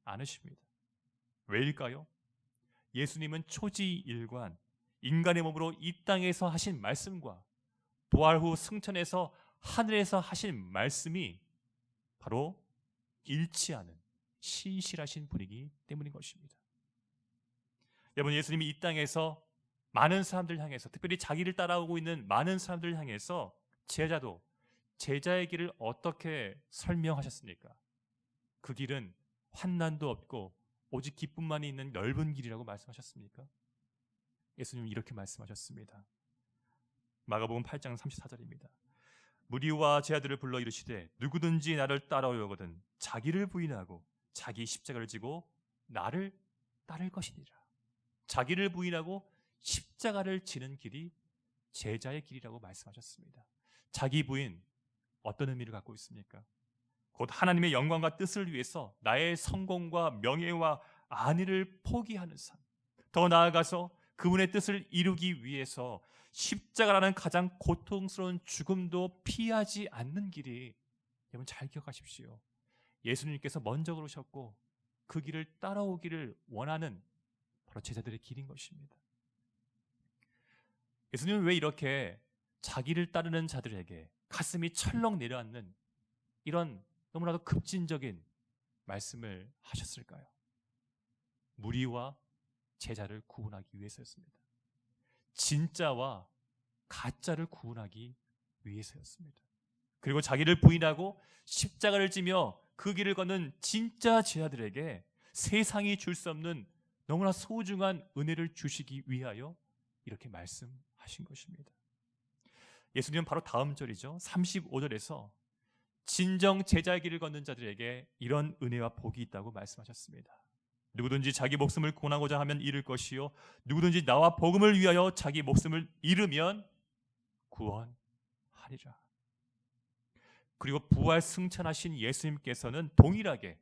않으십니다. 왜일까요? 예수님은 초지일관 인간의 몸으로 이 땅에서 하신 말씀과 부활 후 승천해서 하늘에서 하신 말씀이 바로 일치하는 신실하신 분이기 때문인 것입니다. 여러분, 예수님이 이 땅에서 많은 사람들 향해서, 특별히 자기를 따라오고 있는 많은 사람들 향해서 제자의 길을 어떻게 설명하셨습니까? 그 길은 환난도 없고 오직 기쁨만이 있는 넓은 길이라고 말씀하셨습니까? 예수님은 이렇게 말씀하셨습니다. 마가복음 8장 34절입니다. 무리와 제 아들을 불러 이르시되 누구든지 나를 따라오려거든 자기를 부인하고 자기 십자가를 지고 나를 따를 것이니라. 자기를 부인하고 십자가를 지는 길이 제자의 길이라고 말씀하셨습니다. 자기 부인, 어떤 의미를 갖고 있습니까? 곧 하나님의 영광과 뜻을 위해서 나의 성공과 명예와 안위를 포기하는 삶, 더 나아가서 그분의 뜻을 이루기 위해서 십자가라는 가장 고통스러운 죽음도 피하지 않는 길이, 여러분 잘 기억하십시오. 예수님께서 먼저 그러셨고 그 길을 따라오기를 원하는 바로 제자들의 길인 것입니다. 예수님은 왜 이렇게 자기를 따르는 자들에게 가슴이 철렁 내려앉는 이런 너무나도 급진적인 말씀을 하셨을까요? 무리와 제자를 구분하기 위해서였습니다. 진짜와 가짜를 구분하기 위해서였습니다. 그리고 자기를 부인하고 십자가를 지며 그 길을 걷는 진짜 제자들에게 세상이 줄 수 없는 너무나 소중한 은혜를 주시기 위하여 이렇게 말씀하신 것입니다. 예수님은 바로 다음 절이죠. 35절에서 진정 제자의 길을 걷는 자들에게 이런 은혜와 복이 있다고 말씀하셨습니다. 누구든지 자기 목숨을 구원하고자 하면 잃을 것이요 누구든지 나와 복음을 위하여 자기 목숨을 잃으면 구원하리라. 그리고 부활 승천하신 예수님께서는 동일하게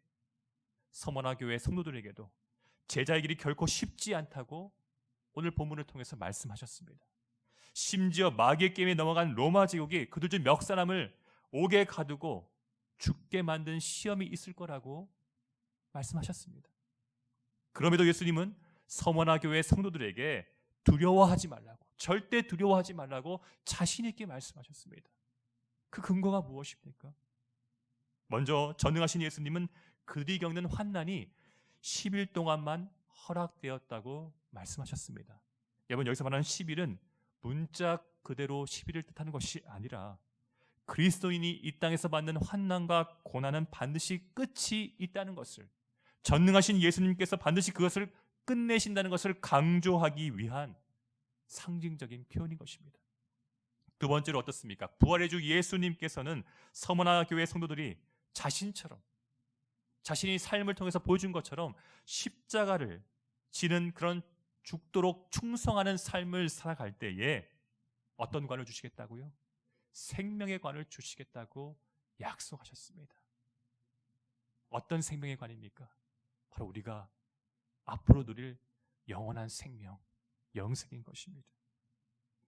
서머나 교회 성도들에게도 제자의 길이 결코 쉽지 않다고 오늘 본문을 통해서 말씀하셨습니다. 심지어 마귀의 게임에 넘어간 로마 제국이 그들 중 몇 사람을 옥에 가두고 죽게 만든 시험이 있을 거라고 말씀하셨습니다. 그럼에도 예수님은 서머나 교회 성도들에게 두려워하지 말라고, 절대 두려워하지 말라고 자신 있게 말씀하셨습니다. 그 근거가 무엇입니까? 먼저 전능하신 예수님은 그들이 겪는 환난이 10일 동안만 허락되었다고 말씀하셨습니다. 여러분, 여기서 말하는 10일은 문자 그대로 10일을 뜻하는 것이 아니라 그리스도인이 이 땅에서 받는 환난과 고난은 반드시 끝이 있다는 것을, 전능하신 예수님께서 반드시 그것을 끝내신다는 것을 강조하기 위한 상징적인 표현인 것입니다. 두 번째로 어떻습니까? 부활의 주 예수님께서는 서머나 교회 성도들이 자신이 삶을 통해서 보여준 것처럼 십자가를 지는 그런 죽도록 충성하는 삶을 살아갈 때에 어떤 관을 주시겠다고요? 생명의 관을 주시겠다고 약속하셨습니다. 어떤 생명의 관입니까? 바로 우리가 앞으로 누릴 영원한 생명, 영생인 것입니다.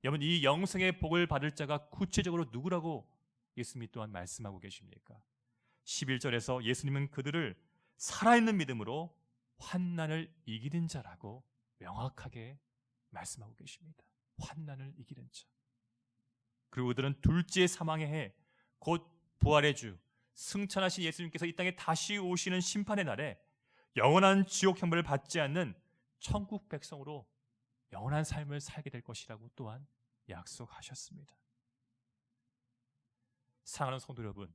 여러분, 이 영생의 복을 받을 자가 구체적으로 누구라고 예수님이 또한 말씀하고 계십니까? 11절에서 예수님은 그들을 살아있는 믿음으로 환난을 이기는 자라고 명확하게 말씀하고 계십니다. 환난을 이기는 자. 그리고 그들은 둘째 사망의 해, 곧 부활의 주, 승천하신 예수님께서 이 땅에 다시 오시는 심판의 날에 영원한 지옥 형벌을 받지 않는 천국 백성으로 영원한 삶을 살게 될 것이라고 또한 약속하셨습니다. 사랑하는 성도 여러분,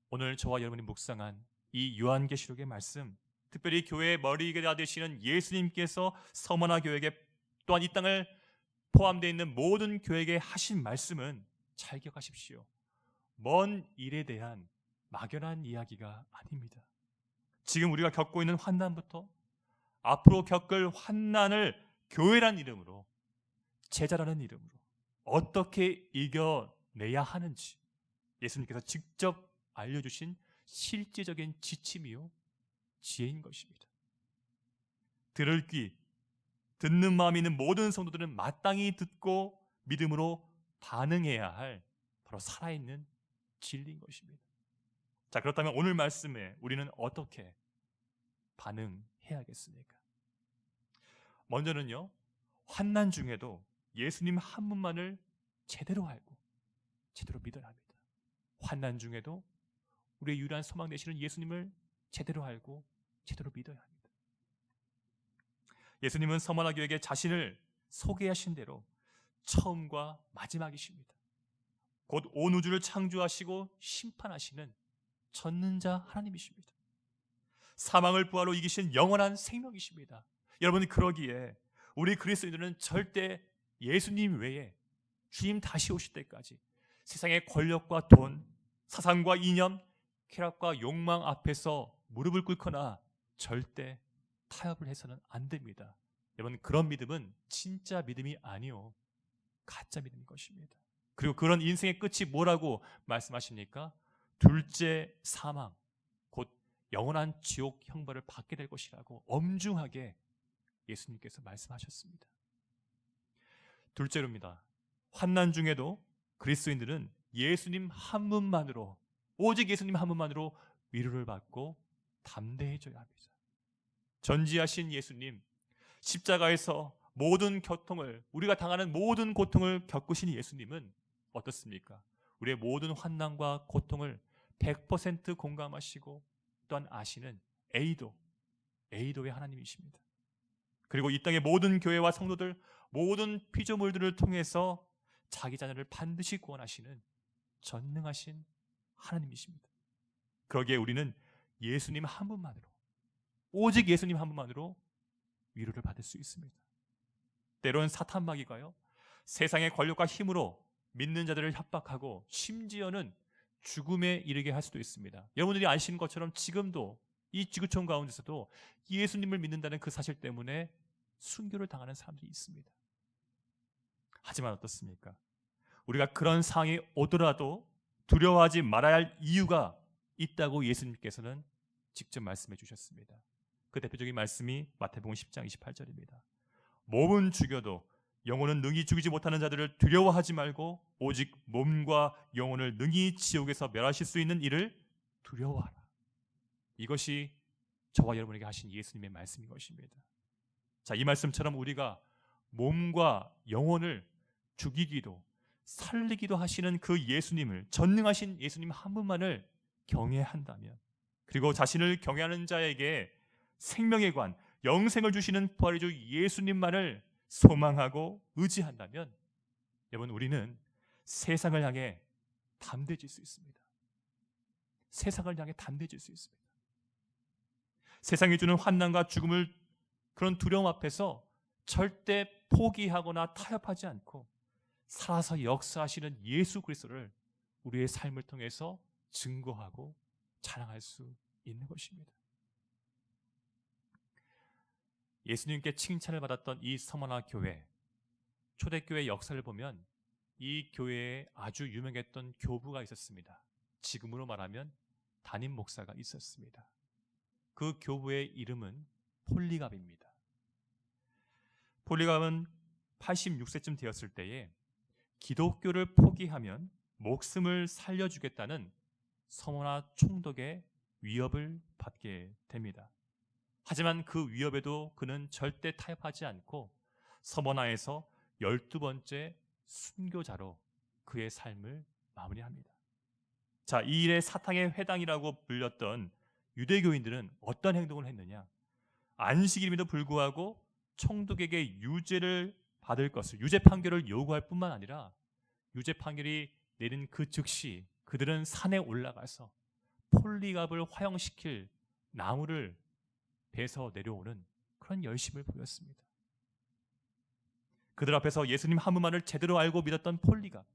오늘 저와 여러분이 묵상한 이 요한계시록의 말씀, 특별히 교회의 머리가 되시는 예수님께서 서머나 교회에게 또한 이 땅을 포함되어 있는 모든 교회에게 하신 말씀은 잘 기억하십시오. 먼 일에 대한 막연한 이야기가 아닙니다. 지금 우리가 겪고 있는 환난부터 앞으로 겪을 환난을 교회란 이름으로, 제자라는 이름으로 어떻게 이겨내야 하는지 예수님께서 직접 알려주신 실제적인 지침이요 지혜인 것입니다. 들을 귀, 듣는 마음이 있는 모든 성도들은 마땅히 듣고 믿음으로 반응해야 할 바로 살아있는 진리인 것입니다. 자, 그렇다면 오늘 말씀에 우리는 어떻게 반응해야겠습니까? 먼저는요, 환난 중에도 예수님 한 분만을 제대로 알고 제대로 믿어야 합니다. 환난 중에도 우리의 유일한 소망 되시는 예수님을 제대로 알고 제대로 믿어야 합니다. 예수님은 서머나 교회에게 자신을 소개하신 대로 처음과 마지막이십니다. 곧 온 우주를 창조하시고 심판하시는 전능자 하나님이십니다. 사망을 부활로 이기신 영원한 생명이십니다. 여러분, 그러기에 우리 그리스도인들은 절대 예수님 외에 주님 다시 오실 때까지 세상의 권력과 돈, 사상과 이념, 쾌락과 욕망 앞에서 무릎을 꿇거나 절대 타협을 해서는 안 됩니다. 여러분, 그런 믿음은 진짜 믿음이 아니요 가짜 믿음인 것입니다. 그리고 그런 인생의 끝이 뭐라고 말씀하십니까? 둘째 사망, 곧 영원한 지옥 형벌을 받게 될 것이라고 엄중하게 예수님께서 말씀하셨습니다. 둘째로입니다. 환난 중에도 그리스도인들은 예수님 한 분만으로, 오직 예수님 한 분만으로 위로를 받고 담대해져야 합니다. 전지하신 예수님, 십자가에서 모든 고통을, 우리가 당하는 모든 고통을 겪으신 예수님은 어떻습니까? 우리의 모든 환난과 고통을 100% 공감하시고 또한 아시는 A도의 하나님이십니다. 그리고 이 땅의 모든 교회와 성도들, 모든 피조물들을 통해서 자기 자녀를 반드시 구원하시는 전능하신 하나님이십니다. 그러기에 우리는 예수님 한 분만으로, 오직 예수님 한 분만으로 위로를 받을 수 있습니다. 때로는 사탄마귀가요, 세상의 권력과 힘으로 믿는 자들을 협박하고 심지어는 죽음에 이르게 할 수도 있습니다. 여러분들이 아시는 것처럼 지금도 이 지구촌 가운데서도 예수님을 믿는다는 그 사실 때문에 순교를 당하는 사람들이 있습니다. 하지만 어떻습니까? 우리가 그런 상황이 오더라도 두려워하지 말아야 할 이유가 있다고 예수님께서는 직접 말씀해 주셨습니다. 그 대표적인 말씀이 마태복음 10장 28절입니다. 몸은 죽여도 영혼은 능히 죽이지 못하는 자들을 두려워하지 말고 오직 몸과 영혼을 능히 지옥에서 멸하실 수 있는 이를 두려워하라. 이것이 저와 여러분에게 하신 예수님의 말씀인 것입니다. 자, 이 말씀처럼 우리가 몸과 영혼을 죽이기도 살리기도 하시는 그 예수님을, 전능하신 예수님 한 분만을 경외한다면, 그리고 자신을 경외하는 자에게 생명의 관, 영생을 주시는 부활의 주 예수님만을 소망하고 의지한다면, 여러분, 우리는 세상을 향해 담대해질 수 있습니다. 세상을 향해 담대해질 수 있습니다. 세상이 주는 환난과 죽음을, 그런 두려움 앞에서 절대 포기하거나 타협하지 않고 살아서 역사하시는 예수 그리스도를 우리의 삶을 통해서 증거하고 자랑할 수 있는 것입니다. 예수님께 칭찬을 받았던 이 서머나 교회, 초대교회 역사를 보면 이 교회에 아주 유명했던 교부가 있었습니다. 지금으로 말하면 담임 목사가 있었습니다. 그 교부의 이름은 폴리갑입니다. 폴리갑은 86세쯤 되었을 때에 기독교를 포기하면 목숨을 살려주겠다는 서머나 총독의 위협을 받게 됩니다. 하지만 그 위협에도 그는 절대 타협하지 않고 서머나에서 12번째 순교자로 그의 삶을 마무리합니다. 자, 이 일에 사탕의 회당이라고 불렸던 유대교인들은 어떤 행동을 했느냐? 안식일임에도 불구하고 총독에게 유죄를 받을 것을, 유죄 판결을 요구할 뿐만 아니라 유죄 판결이 내린 그 즉시 그들은 산에 올라가서 폴리갑을 화형시킬 나무를 베서 내려오는 그런 열심을 보였습니다. 그들 앞에서 예수님 한 분만을 제대로 알고 믿었던 폴리갑,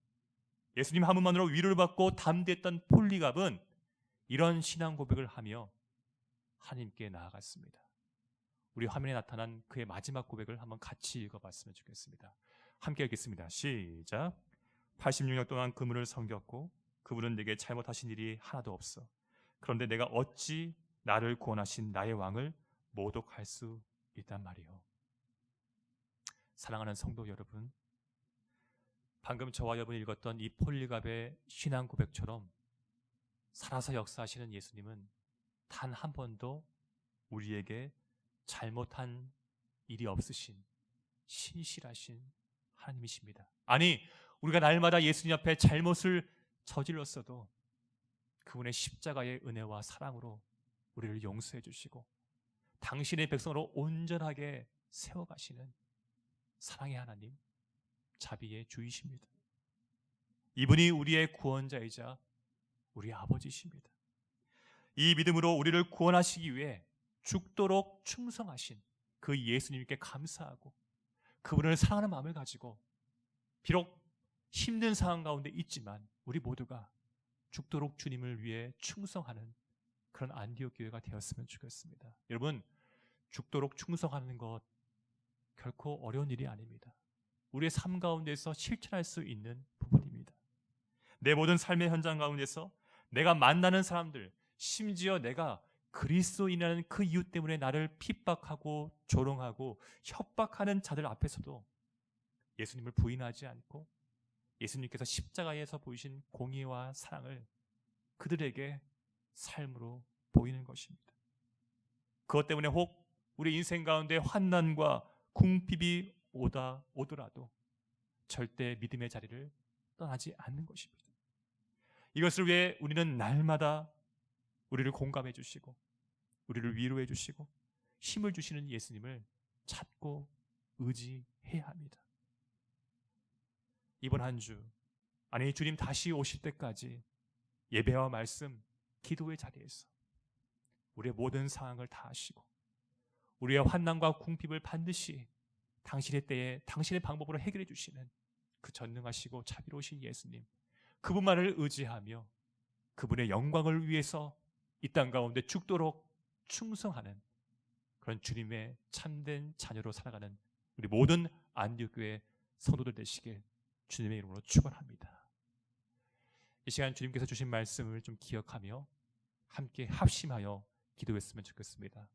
예수님 한 분만으로 위로를 받고 담대했던 폴리갑은 이런 신앙 고백을 하며 하나님께 나아갔습니다. 우리 화면에 나타난 그의 마지막 고백을 한번 같이 읽어봤으면 좋겠습니다. 함께 읽겠습니다. 시작. 86년 동안 그물을 섬겼고 그분은 내게 잘못하신 일이 하나도 없어. 그런데 내가 어찌 나를 구원하신 나의 왕을 모독할 수 있단 말이요. 사랑하는 성도 여러분, 방금 저와 여러분이 읽었던 이 폴리갑의 신앙 고백처럼 살아서 역사하시는 예수님은 단 한 번도 우리에게 잘못한 일이 없으신 신실하신 하나님이십니다. 아니, 우리가 날마다 예수님 앞에 잘못을 저질렀어도 그분의 십자가의 은혜와 사랑으로 우리를 용서해 주시고 당신의 백성으로 온전하게 세워가시는 사랑의 하나님, 자비의 주이십니다. 이분이 우리의 구원자이자 우리 아버지십니다. 이 믿음으로 우리를 구원하시기 위해 죽도록 충성하신 그 예수님께 감사하고 그분을 사랑하는 마음을 가지고 비록 힘든 상황 가운데 있지만 우리 모두가 죽도록 주님을 위해 충성하는 그런 안디옥 교회가 되었으면 좋겠습니다. 여러분, 죽도록 충성하는 것 결코 어려운 일이 아닙니다. 우리의 삶 가운데서 실천할 수 있는 부분입니다. 내 모든 삶의 현장 가운데서 내가 만나는 사람들, 심지어 내가 그리스도인이라는 그 이유 때문에 나를 핍박하고 조롱하고 협박하는 자들 앞에서도 예수님을 부인하지 않고 예수님께서 십자가에서 보이신 공의와 사랑을 그들에게 삶으로 보이는 것입니다. 그것 때문에 혹 우리 인생 가운데 환난과 궁핍이 오더라도 절대 믿음의 자리를 떠나지 않는 것입니다. 이것을 위해 우리는 날마다 우리를 공감해 주시고 우리를 위로해 주시고 힘을 주시는 예수님을 찾고 의지해야 합니다. 이번 한 주, 아니 주님 다시 오실 때까지 예배와 말씀, 기도의 자리에서 우리의 모든 상황을 다 아시고 우리의 환난과 궁핍을 반드시 당신의 때에 당신의 방법으로 해결해 주시는 그 전능하시고 자비로우신 예수님, 그분만을 의지하며 그분의 영광을 위해서 이 땅 가운데 죽도록 충성하는 그런 주님의 참된 자녀로 살아가는 우리 모든 안디옥 교회 성도들 되시길 주님의 이름으로 축원합니다. 이 시간 주님께서 주신 말씀을 좀 기억하며 함께 합심하여 기도했으면 좋겠습니다.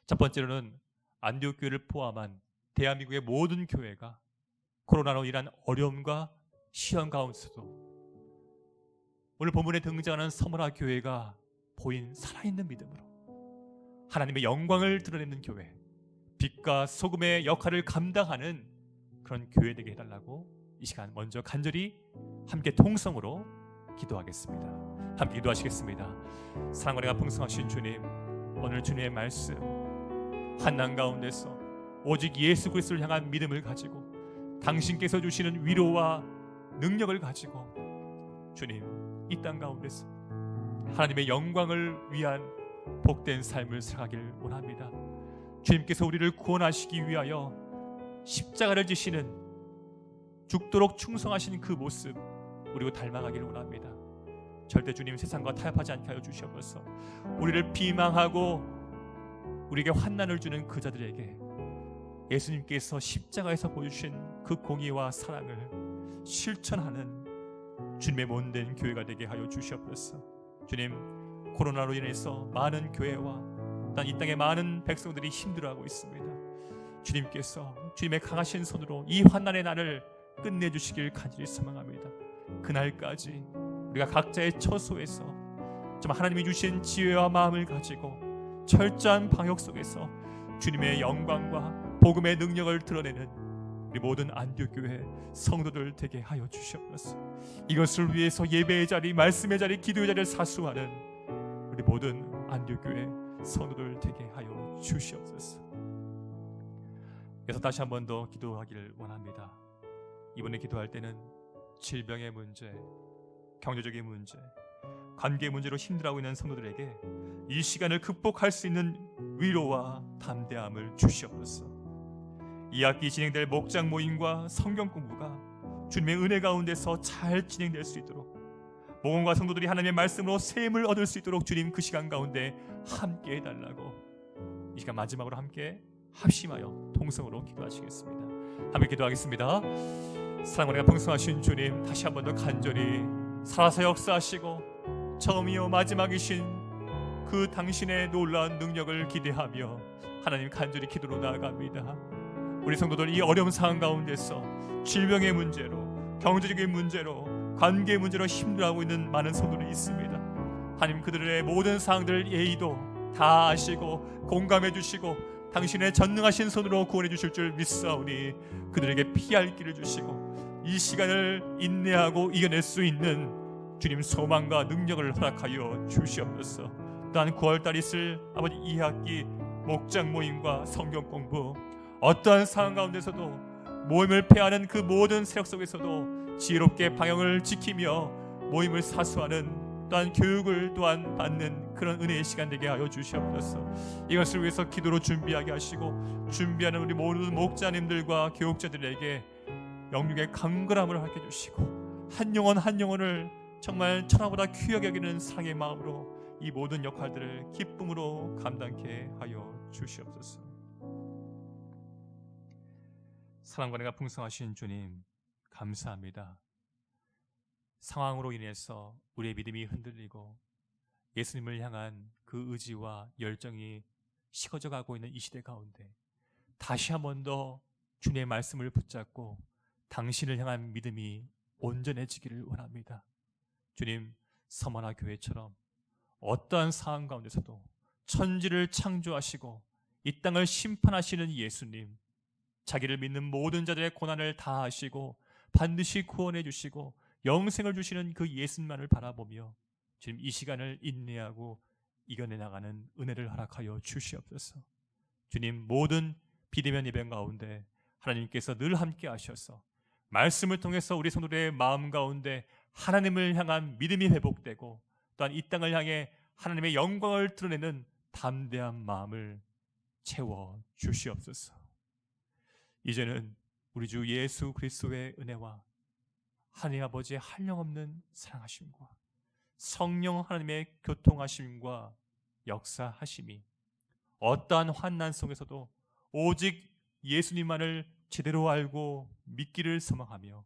첫 번째로는 안디옥 교회를 포함한 대한민국의 모든 교회가 코로나로 인한 어려움과 시험 가운데서도 오늘 본문에 등장하는 서머나 교회가 보인 살아있는 믿음으로 하나님의 영광을 드러내는 교회, 빛과 소금의 역할을 감당하는 그런 교회 되게 해달라고 이 시간 먼저 간절히 함께 통성으로 기도하겠습니다. 함께 기도하시겠습니다. 사랑과 은혜가 풍성하신 주님, 오늘 주님의 말씀 환난 가운데서 오직 예수 그리스도를 향한 믿음을 가지고 당신께서 주시는 위로와 능력을 가지고 주님 이 땅 가운데서 하나님의 영광을 위한 복된 삶을 살아가길 원합니다. 주님께서 우리를 구원하시기 위하여 십자가를 지시는 죽도록 충성하신 그 모습 우리가 닮아가길 원합니다. 절대 주님 세상과 타협하지 않게 하여 주시옵소서. 우리를 비방하고 우리에게 환난을 주는 그 자들에게 예수님께서 십자가에서 보여주신 그 공의와 사랑을 실천하는 주님의 몸된 교회가 되게 하여 주시옵소서. 주님, 코로나로 인해서 많은 교회와 이 땅의 많은 백성들이 힘들어하고 있습니다. 주님께서 주님의 강하신 손으로 이 환난의 날을 끝내주시길 간절히 소망합니다. 그날까지 우리가 각자의 처소에서 좀 하나님이 주신 지혜와 마음을 가지고 철저한 방역 속에서 주님의 영광과 복음의 능력을 드러내는 우리 모든 안디옥교회 성도들 되게 하여 주시옵소서. 이것을 위해서 예배의 자리, 말씀의 자리, 기도의 자리를 사수하는 우리 모든 안디옥교회 성도들 되게 하여 주시옵소서. 그래서 다시 한 번 더 기도하기를 원합니다. 이번에 기도할 때는 질병의 문제, 경제적인 문제, 관계 문제로 힘들어하고 있는 성도들에게 이 시간을 극복할 수 있는 위로와 담대함을 주시옵소서. 이 학기 진행될 목장 모임과 성경 공부가 주님의 은혜 가운데서 잘 진행될 수 있도록, 목원과 성도들이 하나님의 말씀으로 샘을 얻을 수 있도록 주님 그 시간 가운데 함께 해달라고 이 시간 마지막으로 함께 합심하여 통성으로 기도하시겠습니다. 함께 기도하겠습니다. 사랑과 은혜가 풍성하신 주님, 다시 한 번 더 간절히 살아서 역사하시고 처음이요 마지막이신 그 당신의 놀라운 능력을 기대하며 하나님 간절히 기도로 나아갑니다. 우리 성도들 이 어려운 상황 가운데서 질병의 문제로, 경제적인 문제로, 관계 문제로 힘들어하고 있는 많은 성도들이 있습니다. 하나님 그들의 모든 상황들 예의도 다 아시고 공감해 주시고 당신의 전능하신 손으로 구원해 주실 줄 믿사오니 그들에게 피할 길을 주시고 이 시간을 인내하고 이겨낼 수 있는 주님 소망과 능력을 허락하여 주시옵소서. 또한 9월달 있을 아버지 2학기 목장 모임과 성경 공부, 어떠한 상황 가운데서도 모임을 폐하는 그 모든 세력 속에서도 지혜롭게 방향을 지키며 모임을 사수하는, 또한 교육을 또한 받는 그런 은혜의 시간 되게 하여 주시옵소서. 이것을 위해서 기도로 준비하게 하시고 준비하는 우리 모든 목자님들과 교육자들에게 영육의 강건함을 허락해 주시고 한 영혼 한 영혼을 정말 천하보다 귀하게 여기는 사랑의 마음으로 이 모든 역할들을 기쁨으로 감당케 하여 주시옵소서. 사랑과 은혜가 풍성하신 주님 감사합니다. 상황으로 인해서 우리의 믿음이 흔들리고 예수님을 향한 그 의지와 열정이 식어져 가고 있는 이 시대 가운데 다시 한 번 더 주님의 말씀을 붙잡고 당신을 향한 믿음이 온전해지기를 원합니다. 주님, 서머나 교회처럼 어떠한 상황 가운데서도 천지를 창조하시고 이 땅을 심판하시는 예수님, 자기를 믿는 모든 자들의 고난을 다 하시고 반드시 구원해 주시고 영생을 주시는 그 예수님만을 바라보며 지금 이 시간을 인내하고 이겨내 나가는 은혜를 허락하여 주시옵소서. 주님, 모든 비대면 예배 가운데 하나님께서 늘 함께 하셔서 말씀을 통해서 우리 성도들의 마음 가운데 하나님을 향한 믿음이 회복되고 또한 이 땅을 향해 하나님의 영광을 드러내는 담대한 마음을 채워 주시옵소서. 이제는 우리 주 예수 그리스도의 은혜와 하나님 아버지의 한량없는 사랑하심과 성령 하나님의 교통하심과 역사하심이 어떠한 환난 속에서도 오직 예수님만을 제대로 알고 믿기를 소망하며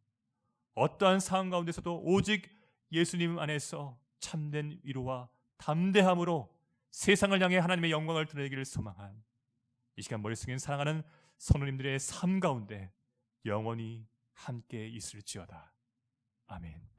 어떠한 상황 가운데서도 오직 예수님 안에서 참된 위로와 담대함으로 세상을 향해 하나님의 영광을 드러내기를 소망한 이 시간 머리 숙인 사랑하는 성도님들의 삶 가운데 영원히 함께 있을지어다. 아멘.